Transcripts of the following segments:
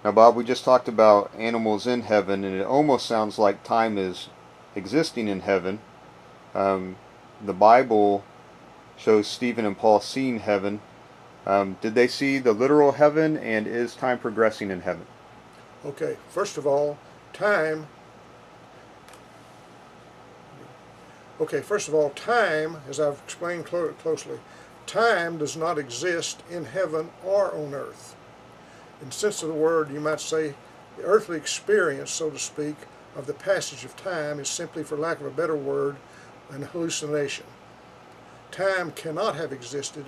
Now, Bob, we just talked about animals in heaven, and it almost sounds like time is existing in heaven. Um, the Bible shows Stephen and Paul seeing heaven. Did they see the literal heaven, and is time progressing in heaven? Okay, first of all, time. Okay, first of all, time, as I've explained closely, time does not exist in heaven or on earth. In the sense of the word, you might say the earthly experience, so to speak, of the passage of time is simply, for lack of a better word, an hallucination. Time cannot have existed.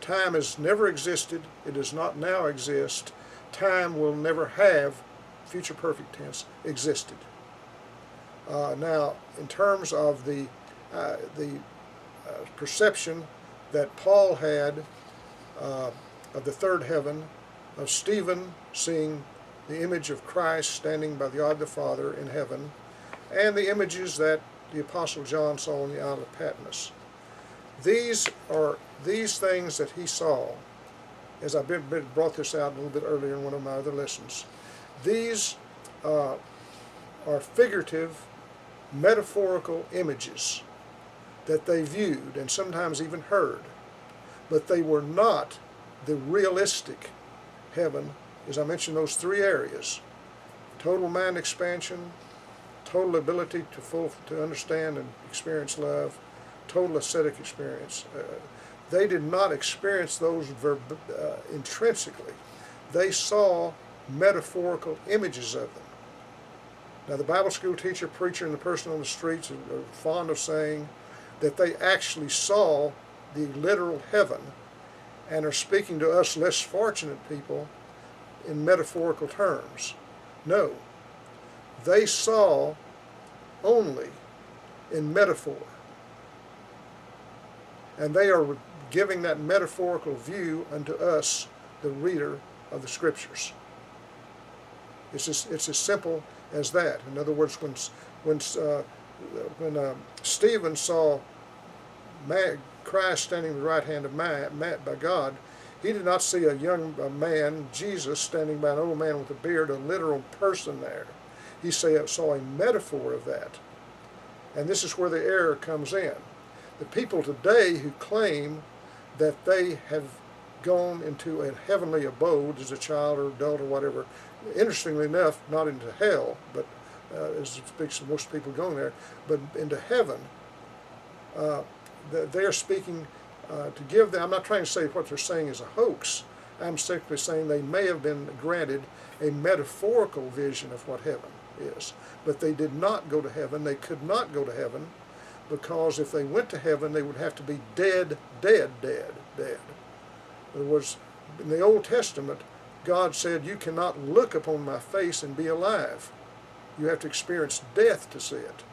Time has never existed. It does not now exist. Time will never have, future perfect tense, existed. Now, in terms of the perception that Paul had of the third heaven, of Stephen seeing the image of Christ standing by the God the Father in heaven, and the images that the Apostle John saw on the Isle of Patmos. These things that he saw, as I brought this out a little bit earlier in one of my other lessons. These are figurative, metaphorical images that they viewed and sometimes even heard, but they were not the realistic heaven, as I mentioned, those three areas: total mind expansion, total ability to understand and experience love, total ascetic experience. They did not experience those intrinsically. They saw metaphorical images of them. Now, the Bible school teacher, preacher, and the person on the streets are fond of saying that they actually saw the literal heaven and are speaking to us less fortunate people in metaphorical terms. No, they saw only in metaphor. And they are giving that metaphorical view unto us, the reader of the Scriptures. It's as simple as that. In other words, when Stephen saw Christ standing at the right hand of by God, he did not see a young man, Jesus, standing by an old man with a beard, a literal person there. He saw a metaphor of that. And this is where the error comes in. The people today who claim that they have gone into a heavenly abode as a child or adult or whatever, interestingly enough, not into hell, but as it speaks of most people going there, but into heaven, they're speaking to give them. I'm not trying to say what they're saying is a hoax. I'm simply saying they may have been granted a metaphorical vision of what heaven is. But they did not go to heaven. They could not go to heaven, because if they went to heaven, they would have to be dead. In other words, in the Old Testament, God said, "You cannot look upon my face and be alive. You have to experience death to see it."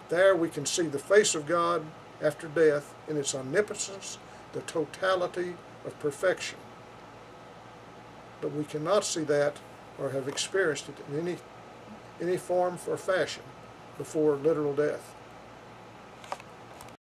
There we can see the face of God after death in its omnipotence, the totality of perfection. But we cannot see that or have experienced it in any form or fashion before literal death.